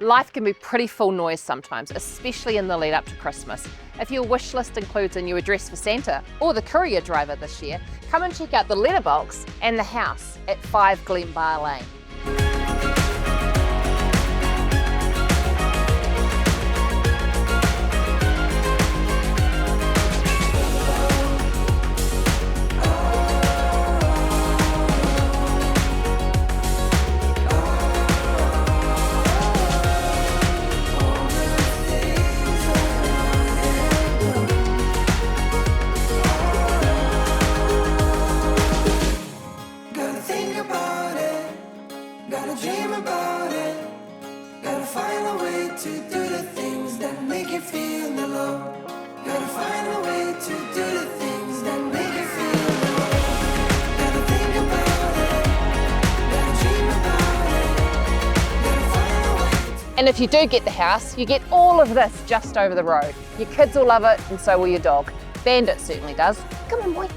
Life can be pretty full noise sometimes, especially in the lead up to Christmas. If your wish list includes a new address for Santa or the courier driver this year, come and check out the letterbox and the house at 5 Glenbarr Lane. And if you do get the house, you get all of this just over the road. Your kids will love it, and so will your dog. Bandit certainly does. Come on, boy.